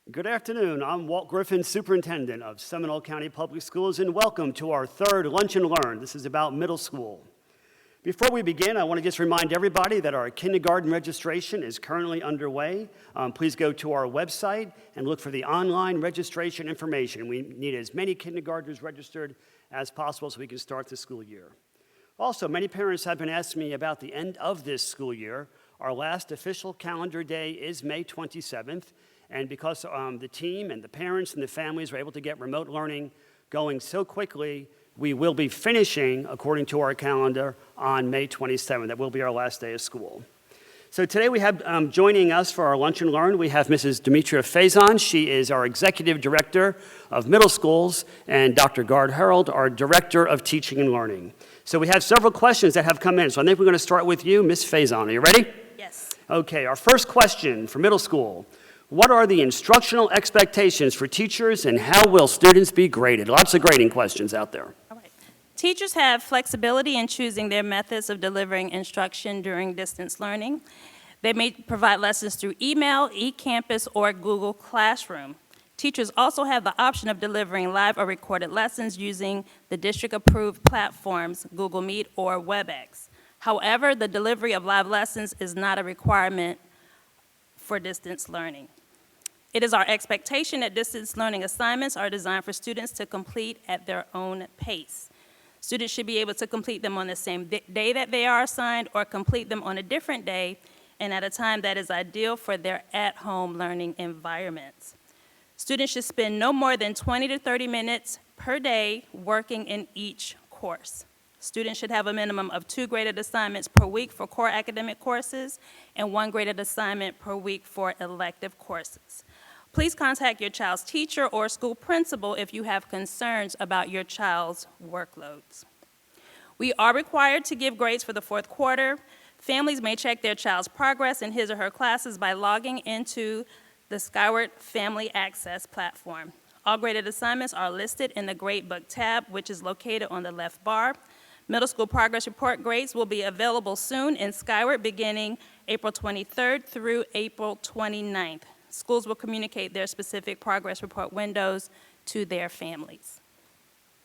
Good afternoon. I'm Walt Griffin, Superintendent of Seminole County Public Schools, and welcome to our third Lunch and Learn. This is about middle school. Before we begin, I want to just remind everybody that our kindergarten registration is currently underway. Please go to our website and look for the online registration information. We need as many kindergartners registered as possible so we can start the school year. Also, many parents have been asking me about the end of this school year. Our last official calendar day is May 27th. And because the team and the parents and the families were able to get remote learning going so quickly, we will be finishing, according to our calendar, on May 27th. That will be our last day of school. So today we have joining us for our Lunch and Learn, we have Mrs. Demetria Faison. She is our Executive Director of Middle Schools, and Dr. Gard Harold, our Director of Teaching and Learning. So we have several questions that have come in. So I think we're going to start with you, Ms. Faison. Are you ready? Yes. Okay, our first question for middle school. What are the instructional expectations for teachers and how will students be graded? Lots of grading questions out there. All right. Teachers have flexibility in choosing their methods of delivering instruction during distance learning. They may provide lessons through email, eCampus, or Google Classroom. Teachers also have the option of delivering live or recorded lessons using the district-approved platforms, Google Meet or WebEx. However, the delivery of live lessons is not a requirement for distance learning. It is our expectation that distance learning assignments are designed for students to complete at their own pace. Students should be able to complete them on the same day that they are assigned or complete them on a different day and at a time that is ideal for their at-home learning environments. Students should spend no more than 20 to 30 minutes per day working in each course. Students should have a minimum of 2 graded assignments per week for core academic courses and 1 graded assignment per week for elective courses. Please contact your child's teacher or school principal if you have concerns about your child's workloads. We are required to give grades for the 4th quarter. Families may check their child's progress in his or her classes by logging into the Skyward Family Access platform. All graded assignments are listed in the Gradebook tab, which is located on the left bar. Middle school progress report grades will be available soon in Skyward beginning April 23rd through April 29th. Schools will communicate their specific progress report windows to their families.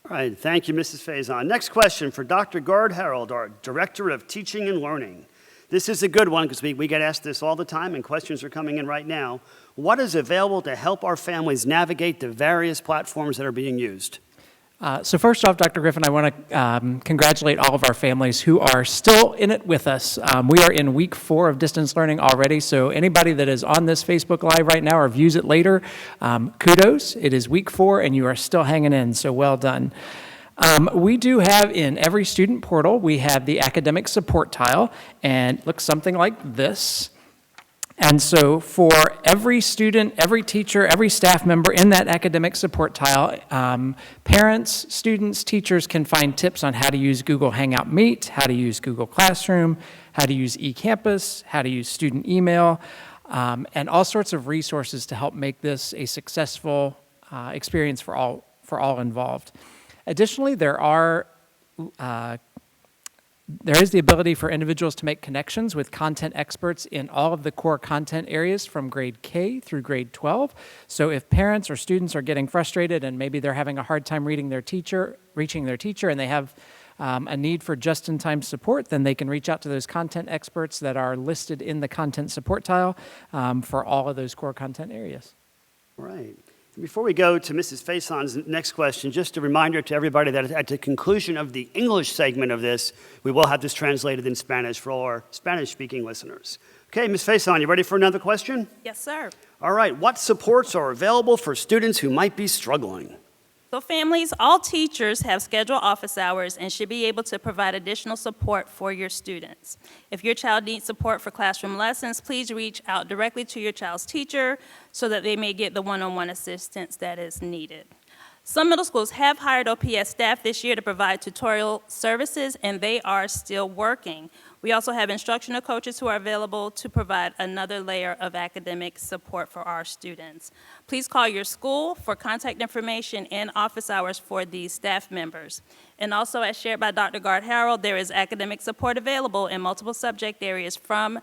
All right, thank you, Mrs. Faison. Next question for Dr. Gard Harold, our Director of Teaching and Learning. This is a good one because we get asked this all the time and questions are coming in right now. What is available to help our families navigate the various platforms that are being used? So first off, Dr. Griffin, I want to congratulate all of our families who are still in it with us. We are in week 4 of distance learning already, so anybody that is on this Facebook Live right now or views it later, kudos. It is week 4 and you are still hanging in, so well done. We do have in every student portal, we have the academic support tile, and it looks something like this. And so for every student, every teacher, every staff member in that academic support tile, parents, students, teachers can find tips on how to use Google Hangout Meet, how to use Google Classroom, how to use eCampus, how to use student email, and all sorts of resources to help make this a successful experience for all involved. Additionally, there is the ability for individuals to make connections with content experts in all of the core content areas from grade K through grade 12. So if parents or students are getting frustrated and maybe they're having a hard time reaching their teacher, and they have a need for just-in-time support, then they can reach out to those content experts that are listed in the content support tile for all of those core content areas. Right. Before we go to Mrs. Faison's next question, just a reminder to everybody that at the conclusion of the English segment of this, we will have this translated in Spanish for all our Spanish-speaking listeners. Okay, Ms. Faison, you ready for another question? Yes, sir. All right, what supports are available for students who might be struggling? So families, all teachers have scheduled office hours and should be able to provide additional support for your students. If your child needs support for classroom lessons, please reach out directly to your child's teacher so that they may get the one-on-one assistance that is needed. Some middle schools have hired OPS staff this year to provide tutorial services, and they are still working. We also have instructional coaches who are available to provide another layer of academic support for our students. Please call your school for contact information and office hours for these staff members. And also, as shared by Dr. Gard Harold, there is academic support available in multiple subject areas from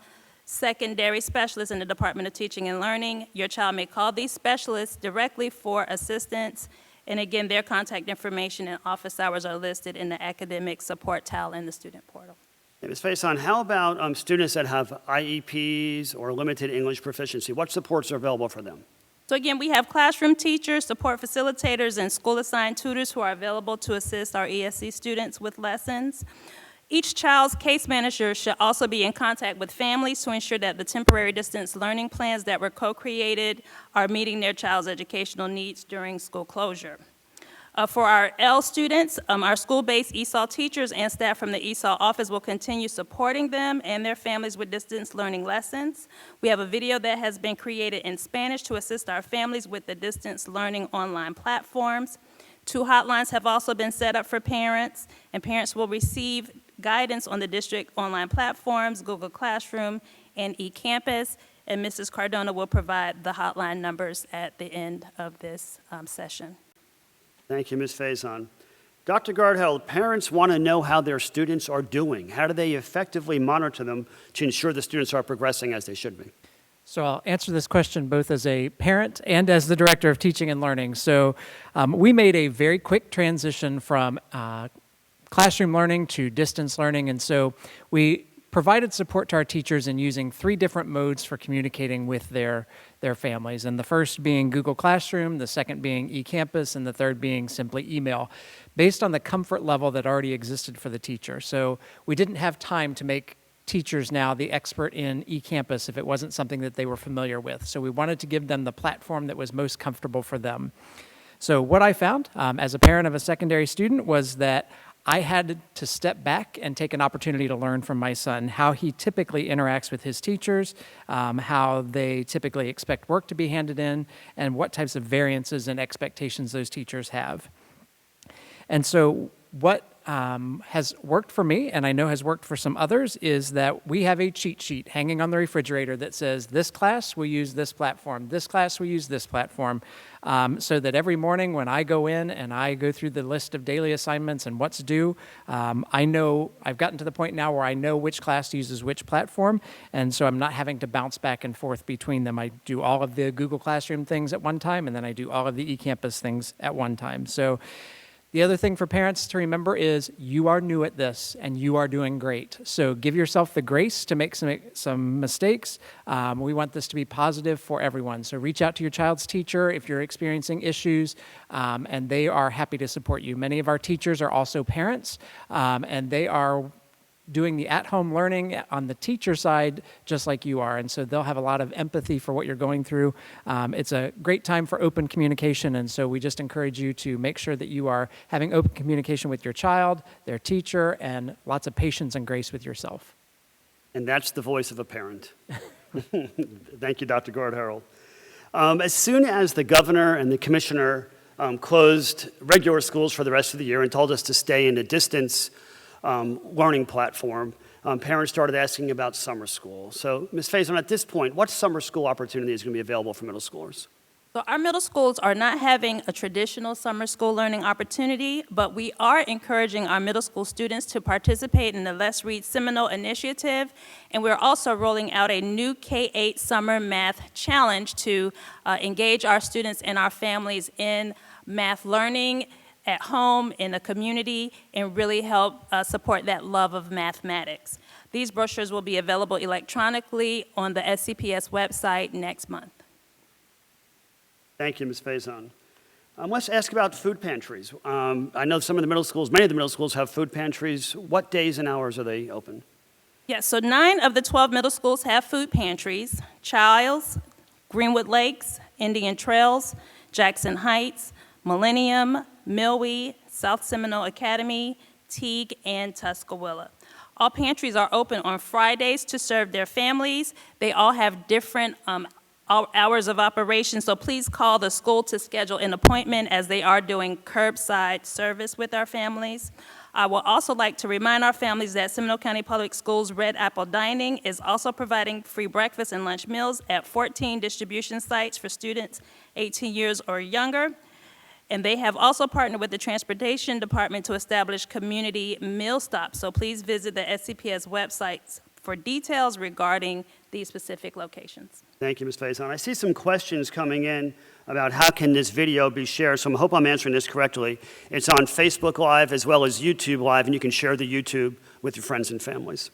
secondary specialists in the Department of Teaching and Learning. Your child may call these specialists directly for assistance. And again, their contact information and office hours are listed in the academic support tile in the student portal. Hey, Ms. Faison, how about students that have IEPs or limited English proficiency? What supports are available for them? So again, we have classroom teachers, support facilitators, and school-assigned tutors who are available to assist our ESC students with lessons. Each child's case manager should also be in contact with families to ensure that the temporary distance learning plans that were co-created are meeting their child's educational needs during school closure. For our L students, our school-based ESOL teachers and staff from the ESOL office will continue supporting them and their families with distance learning lessons. We have a video that has been created in Spanish to assist our families with the distance learning online platforms. 2 hotlines have also been set up for parents, and parents will receive guidance on the district online platforms, Google Classroom, and eCampus, and Mrs. Cardona will provide the hotline numbers at the end of this session. Thank you, Ms. Faison. Dr. Gardhell, parents want to know how their students are doing. How do they effectively monitor them to ensure the students are progressing as they should be? So I'll answer this question both as a parent and as the Director of Teaching and Learning. So we made a very quick transition from classroom learning to distance learning, and so we provided support to our teachers in using 3 different modes for communicating with their families, and the first being Google Classroom, the second being eCampus, and the third being simply email, based on the comfort level that already existed for the teacher. So we didn't have time to make teachers now the expert in eCampus if it wasn't something that they were familiar with. So we wanted to give them the platform that was most comfortable for them. So what I found as a parent of a secondary student was that I had to step back and take an opportunity to learn from my son how he typically interacts with his teachers, how they typically expect work to be handed in, and what types of variances and expectations those teachers have. And so what has worked for me, and I know has worked for some others, is that we have a cheat sheet hanging on the refrigerator that says, this class, we use this platform, this class, we use this platform, so that every morning when I go in and I go through the list of daily assignments and what's due, I know, I've gotten to the point now where I know which class uses which platform, and so I'm not having to bounce back and forth between them. I do all of the Google Classroom things at one time, and then I do all of the eCampus things at one time. So the other thing for parents to remember is you are new at this and you are doing great. So give yourself the grace to make some mistakes. We want this to be positive for everyone. So reach out to your child's teacher if you're experiencing issues, and they are happy to support you. Many of our teachers are also parents, and they are doing the at-home learning on the teacher side just like you are, and so they'll have a lot of empathy for what you're going through. It's a great time for open communication, and so we just encourage you to make sure that you are having open communication with your child, their teacher, and lots of patience and grace with yourself. And that's the voice of a parent. Thank you, Dr. Gard-Harrell. As soon as the governor and the commissioner closed regular schools for the rest of the year and told us to stay in a distance learning platform, parents started asking about summer school. So, Ms. Faison, at this point, what summer school opportunity is going to be available for middle schoolers? So our middle schools are not having a traditional summer school learning opportunity, but we are encouraging our middle school students to participate in the Let's Read Seminole initiative, and we're also rolling out a new K-8 summer math challenge to engage our students and our families in math learning at home, in the community, and really help support that love of mathematics. These brochures will be available electronically on the SCPS website next month. Thank you, Ms. Faison. Let's ask about food pantries. I know some of the middle schools, many of the middle schools have food pantries. What days and hours are they open? Yes, so 9 of the 12 middle schools have food pantries: Childs, Greenwood Lakes, Indian Trails, Jackson Heights, Millennium, Milwee, South Seminole Academy, Teague, and Tuscaloosa. All pantries are open on Fridays to serve their families. They all have different hours of operation, so please call the school to schedule an appointment, as they are doing curbside service with our families. I would also like to remind our families that Seminole County Public Schools Red Apple Dining is also providing free breakfast and lunch meals at 14 distribution sites for students 18 years or younger. And they have also partnered with the Transportation Department to establish community meal stops. So please visit the SCPS websites for details regarding these specific locations. Thank you, Ms. Faison. I see some questions coming in about how can this video be shared, so I hope I'm answering this correctly. It's on Facebook Live as well as YouTube Live, and you can share the YouTube with your friends and families.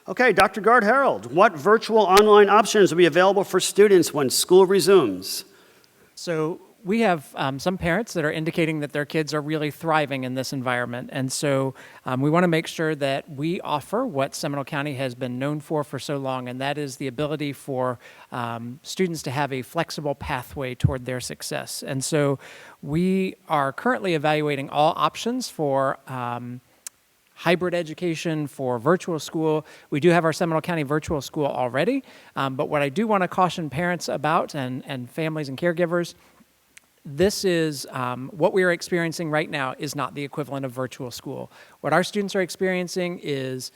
Okay, Dr. Gard-Harold, what virtual online options will be available for students when school resumes? So we have some parents that are indicating that their kids are really thriving in this environment. And so we want to make sure that we offer what Seminole County has been known for so long, and that is the ability for students to have a flexible pathway toward their success. And so we are currently evaluating all options for hybrid education, for virtual school. We do have our Seminole County virtual school already, but what I do want to caution parents about and families and caregivers, this is what we are experiencing right now is not the equivalent of virtual school. What our students are experiencing is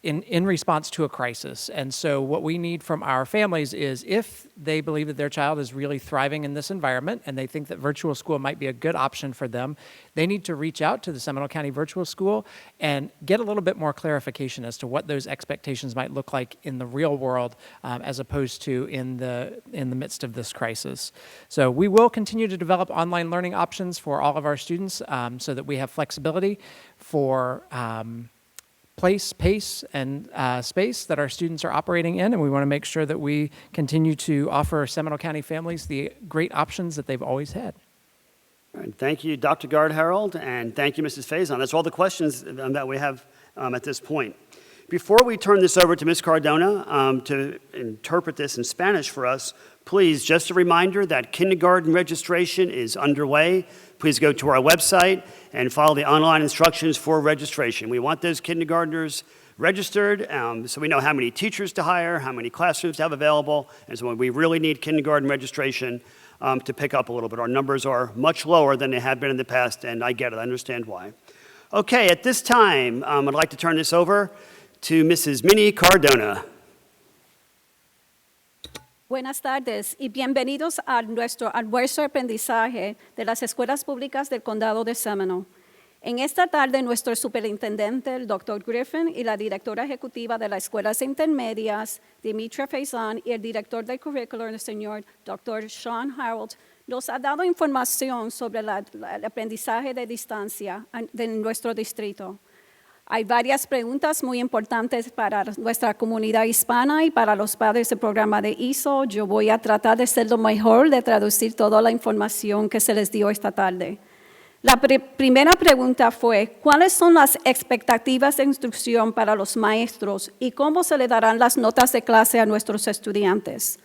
in response to a crisis. And so what we need from our families is if they believe that their child is really thriving in this environment and they think that virtual school might be a good option for them, they need to reach out to the Seminole County Virtual School and get a little bit more clarification as to what those expectations might look like in the real world as opposed to in the midst of this crisis. So we will continue to develop online learning options for all of our students so that we have flexibility for place, pace, and space that our students are operating in, and we want to make sure that we continue to offer Seminole County families the great options that they've always had. All right, thank you, Dr. Gard-Harold, and thank you, Mrs. Faison. That's all the questions that we have at this point. Before we turn this over to Ms. Cardona to interpret this in Spanish for us, please, just a reminder that kindergarten registration is underway. Please go to our website and follow the online instructions for registration. We want those kindergartners registered so we know how many teachers to hire, how many classrooms to have available, and so we really need kindergarten registration to pick up a little bit. Our numbers are much lower than they have been in the past, and I get it, I understand why. Okay, at this time, I'd like to turn this over to Mrs. Minnie Cardona. Buenas tardes y bienvenidos a nuestro almuerzo de aprendizaje de las escuelas públicas del condado de Seminole. En esta tarde, nuestro superintendente, el Dr. Griffin, y la directora ejecutiva de las escuelas intermedias, Demetria Faison, y el director del currículo, el señor Dr. Sean Harold, nos ha dado información sobre el aprendizaje de distancia de nuestro distrito. Hay varias preguntas muy importantes para nuestra comunidad hispana y para los padres del programa de ISO. Yo voy a tratar de ser lo mejor de traducir toda la información que se les dio esta tarde. La primera pregunta fue, ¿cuáles son las expectativas de instrucción para los maestros y cómo se le darán las notas de clase a nuestros estudiantes?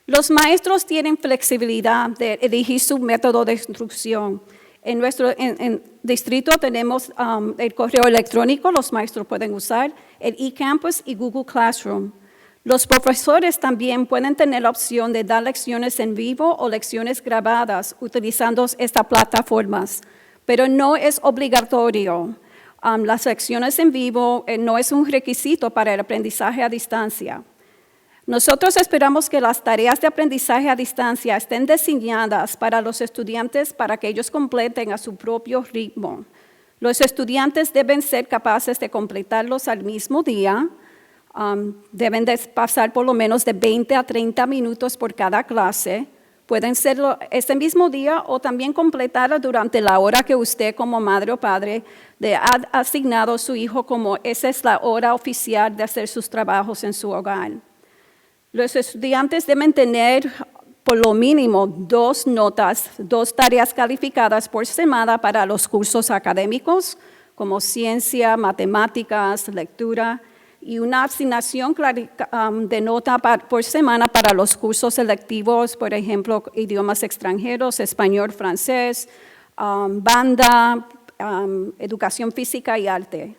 Los maestros tienen flexibilidad de elegir su método de instrucción. En nuestro distrito tenemos el correo electrónico, los maestros pueden usar, el eCampus y Google Classroom. Los profesores también pueden tener la opción de dar lecciones en vivo o lecciones grabadas utilizando estas plataformas, pero no es obligatorio. Las lecciones en vivo no es un requisito para el aprendizaje a distancia. Nosotros esperamos que las tareas de aprendizaje a distancia estén diseñadas para los estudiantes para que ellos completen a su propio ritmo. Los estudiantes deben ser capaces de completarlos al mismo día, deben de pasar por lo menos de 20 a 30 minutos por cada clase. Pueden serlo ese mismo día o también completarlo durante la hora que usted como madre o padre ha asignado a su hijo como esa es la hora oficial de hacer sus trabajos en su hogar. Los estudiantes deben tener por lo mínimo 2 tareas calificadas por semana para los cursos académicos, como ciencia, matemáticas, lectura, y una asignación de nota por semana para los cursos selectivos, por ejemplo, idiomas extranjeros, español, francés, banda, educación física y arte.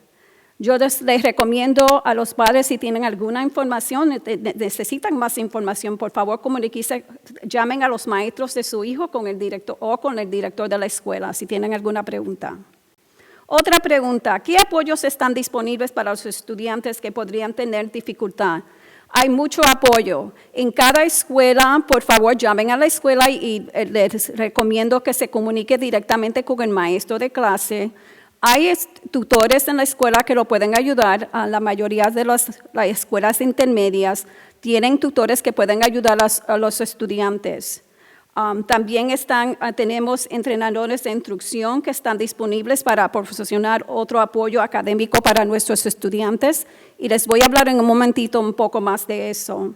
Yo les recomiendo a los padres si tienen alguna información, necesitan más información, por favor comuníquense, llamen a los maestros de su hijo con el director o con el director de la escuela si tienen alguna pregunta. Otra pregunta, ¿qué apoyos están disponibles para los estudiantes que podrían tener dificultad? Hay mucho apoyo. En cada escuela, por favor, llamen a la escuela y les recomiendo que se comunique directamente con el maestro de clase. Hay tutores en la escuela que lo pueden ayudar. La mayoría de las escuelas intermedias tienen tutores que pueden ayudar a los estudiantes. También tenemos entrenadores de instrucción que están disponibles para proporcionar otro apoyo académico para nuestros estudiantes. Y les voy a hablar en un momentito un poco más de eso.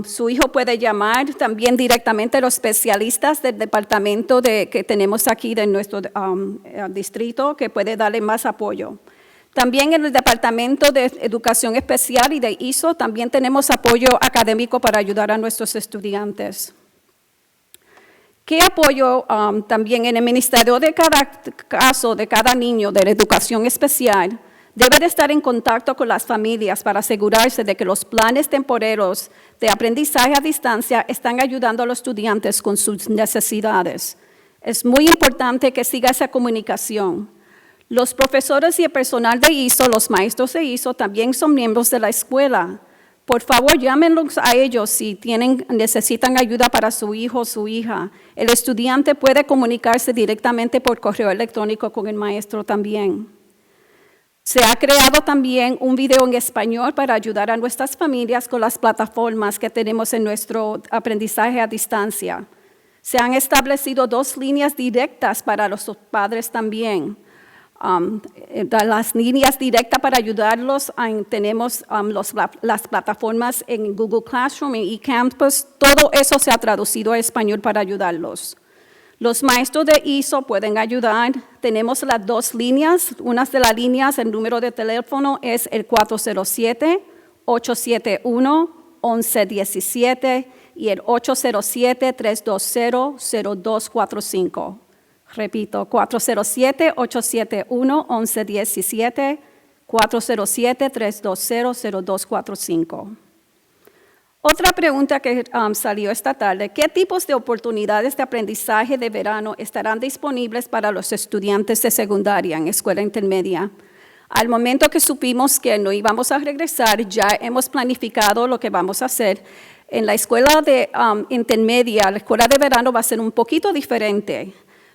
Su hijo puede llamar también directamente a los especialistas del departamento que tenemos aquí de nuestro distrito, que puede darle más apoyo. También en el departamento de educación especial y de ISO, también tenemos apoyo académico para ayudar a nuestros estudiantes. ¿Qué apoyo también en el ministerio de cada caso, de cada niño de la educación especial? Debe de estar en contacto con las familias para asegurarse de que los planes temporeros de aprendizaje a distancia están ayudando a los estudiantes con sus necesidades. Es muy importante que siga esa comunicación. Los profesores y el personal de ISO, los maestros de ISO, también son miembros de la escuela. Por favor, llámenlos a ellos si necesitan ayuda para su hijo o su hija. El estudiante puede comunicarse directamente por correo electrónico con el maestro también. Se ha creado también un video en español para ayudar a nuestras familias con las plataformas que tenemos en nuestro aprendizaje a distancia. Se han establecido 2 líneas directas para los padres también. Las líneas directas para ayudarlos, tenemos las plataformas en Google Classroom, en eCampus, todo eso se ha traducido a español para ayudarlos. Los maestros de ISO pueden ayudar. Tenemos las 2 líneas. Una de las líneas, el número de teléfono es el 407-871-1117 y el 807-320-0245. Repito, 407-871-1117, 407-320-0245. Otra pregunta que salió esta tarde, ¿qué tipos de oportunidades de aprendizaje de verano estarán disponibles para los estudiantes de secundaria en escuela intermedia? Al momento que supimos que no íbamos a regresar, ya hemos planificado lo que vamos a hacer. En la escuela de intermedia, la escuela de verano va a ser un poquito diferente.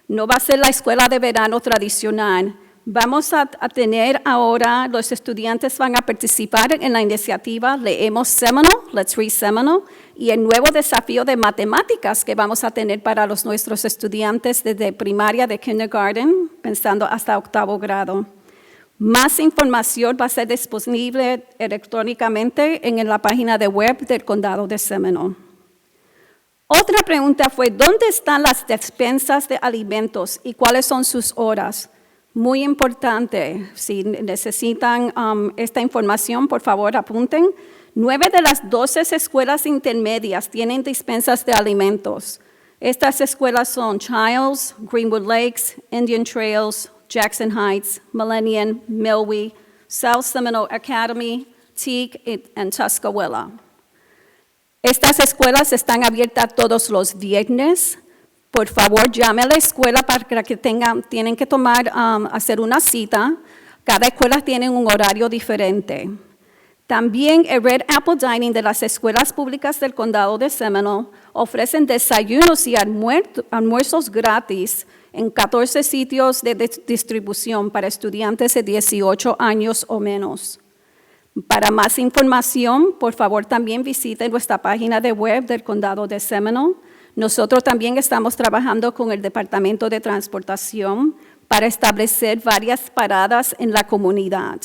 No va a ser la escuela de verano tradicional. Vamos a tener ahora, los estudiantes van a participar en la iniciativa Leemos Seminole, Let's Read Seminole, y el nuevo desafío de matemáticas que vamos a tener para nuestros estudiantes desde primaria de kindergarten, pensando hasta 8º grado. Más información va a ser disponible electrónicamente en la página de web del Condado de Seminole. Otra pregunta fue, ¿dónde están las despensas de alimentos y cuáles son sus horas? Muy importante, si necesitan esta información, por favor apunten. 9 de las 12 escuelas intermedias tienen despensas de alimentos. Estas escuelas son Childs, Greenwood Lakes, Indian Trails, Jackson Heights, Millennium, Milwee, South Seminole Academy, Teague y Tuscaloosa. Estas escuelas están abiertas todos los viernes. Por favor, llame a la escuela para que tienen que hacer una cita. Cada escuela tiene un horario diferente. También el Red Apple Dining de las escuelas públicas del Condado de Seminole ofrecen desayunos y almuerzos gratis en 14 sitios de distribución para estudiantes de 18 años o menos. Para más información, por favor, también visite nuestra página de web del Condado de Seminole. Nosotros también estamos trabajando con el Departamento de Transportación para establecer varias paradas en la comunidad.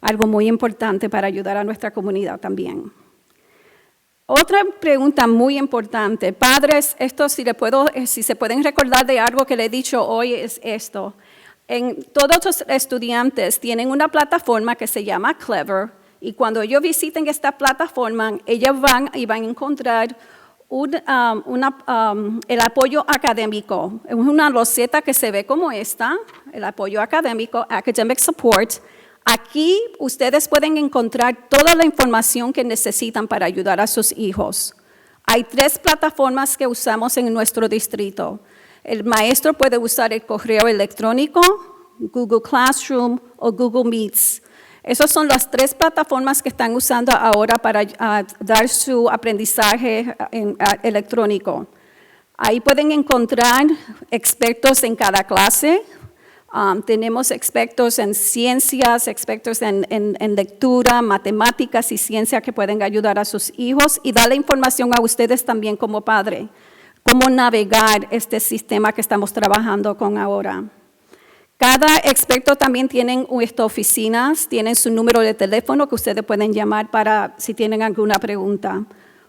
Algo muy importante para ayudar a nuestra comunidad también. Otra pregunta muy importante. Padres, si se pueden recordar de algo que le he dicho hoy, es esto. Todos los estudiantes tienen una plataforma que se llama Clever, y cuando ellos visiten esta plataforma, ellos van a encontrar el apoyo académico. Es una loseta que se ve como esta, el apoyo académico, Academic Support. Aquí ustedes pueden encontrar toda la información que necesitan para ayudar a sus hijos. Hay 3 plataformas que usamos en nuestro distrito. El maestro puede usar el correo electrónico, Google Classroom o Google Meets. Esas son las 3 plataformas que están usando ahora para dar su aprendizaje electrónico. Ahí pueden encontrar expertos en cada clase. Tenemos expertos en ciencias, expertos en lectura, matemáticas y ciencia que pueden ayudar a sus hijos y darle información a ustedes también como padre, cómo navegar este sistema que estamos trabajando con ahora. Cada experto también tiene oficinas, tienen su número de teléfono que ustedes pueden llamar para si tienen alguna pregunta.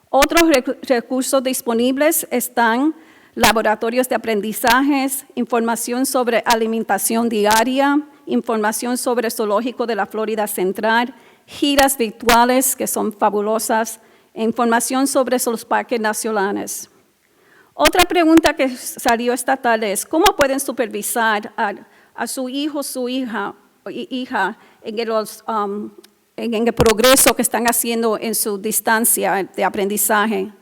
Otros recursos disponibles están laboratorios de aprendizajes, información sobre alimentación diaria, información sobre el zoológico de la Florida Central, giras virtuales que son fabulosas, e información sobre los parques nacionales. Otra pregunta que salió esta tarde es, ¿cómo pueden supervisar a su hijo, su hija en el progreso que están haciendo en su distancia de aprendizaje?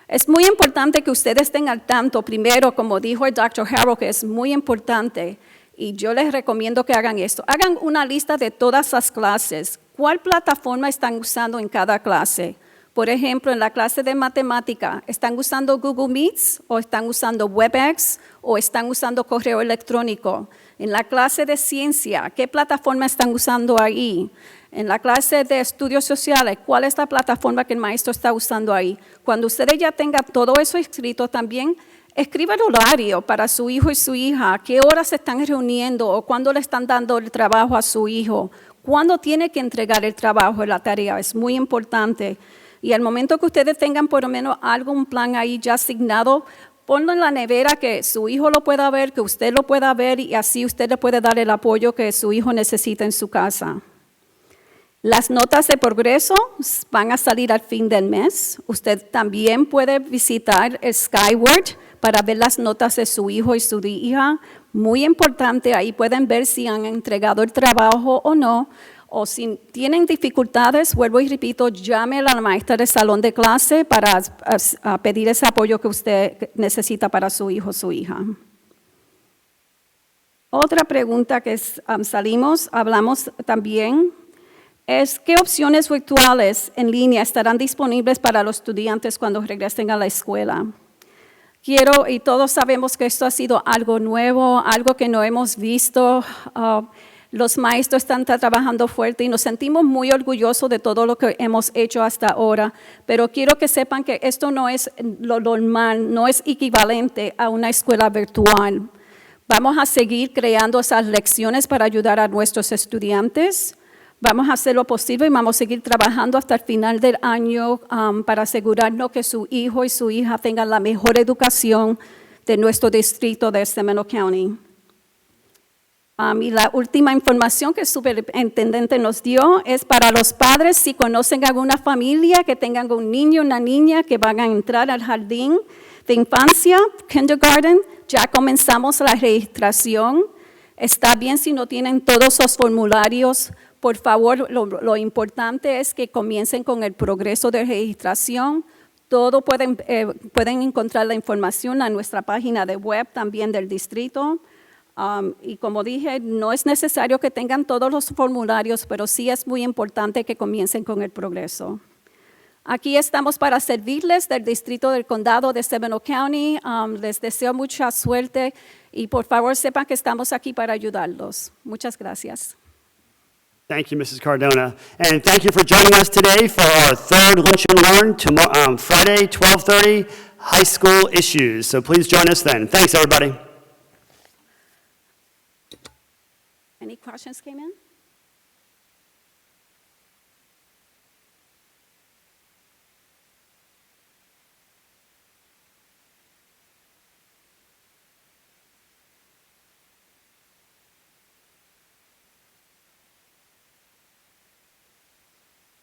Es muy importante que ustedes estén al tanto, primero, como dijo el Dr. Harrell, que es muy importante, y yo les recomiendo que hagan esto. Hagan una lista de todas las clases. ¿Cuál plataforma están usando en cada clase? Por ejemplo, en la clase de matemática, ¿están usando Google Meets o están usando WebEx o están usando correo electrónico? En la clase de ciencia, ¿qué plataforma están usando ahí? En la clase de estudios sociales, ¿cuál es la plataforma que el maestro está usando ahí? Cuando ustedes ya tengan todo eso escrito también, escriba el horario para su hijo y su hija, a qué horas se están reuniendo o cuándo le están dando el trabajo a su hijo, cuándo tiene que entregar el trabajo, la tarea, es muy importante. Y al momento que ustedes tengan por lo menos algún plan ahí ya asignado, ponlo en la nevera que su hijo lo pueda ver, que usted lo pueda ver y así usted le puede dar el apoyo que su hijo necesita en su casa. Las notas de progreso van a salir al fin del mes. Usted también puede visitar el Skyward para ver las notas de su hijo y su hija. Muy importante, ahí pueden ver si han entregado el trabajo o no. O si tienen dificultades, vuelvo y repito, llame a la maestra del salón de clase para pedir ese apoyo que usted necesita para su hijo o su hija. Otra pregunta que hablamos también, es qué opciones virtuales en línea estarán disponibles para los estudiantes cuando regresen a la escuela. Y todos sabemos que esto ha sido algo nuevo, algo que no hemos visto. Los maestros están trabajando fuerte y nos sentimos muy orgullosos de todo lo que hemos hecho hasta ahora, pero quiero que sepan que esto no es lo normal, no es equivalente a una escuela virtual. Vamos a seguir creando esas lecciones para ayudar a nuestros estudiantes. Vamos a hacer lo posible y vamos a seguir trabajando hasta el final del año para asegurarnos que su hijo y su hija tengan la mejor educación de nuestro distrito de Seminole County. Y la última información que el superintendente nos dio es para los padres, si conocen alguna familia que tengan un niño o una niña que van a entrar al jardín de infancia, kindergarten, ya comenzamos la registración. Está bien si no tienen todos los formularios. Por favor, lo importante es que comiencen con el progreso de registración. Pueden encontrar la información en nuestra página de web también del distrito. Y como dije, no es necesario que tengan todos los formularios, pero sí es muy importante que comiencen con el progreso. Aquí estamos para servirles del distrito del condado de Seminole County. Les deseo mucha suerte y por favor sepan que estamos aquí para ayudarlos. Muchas gracias. Thank you, Mrs. Cardona. And thank you for joining us today for our third Lunch and Learn tomorrow, Friday, 12:30, high school issues. So please join us then. Thanks, everybody. Any questions came in?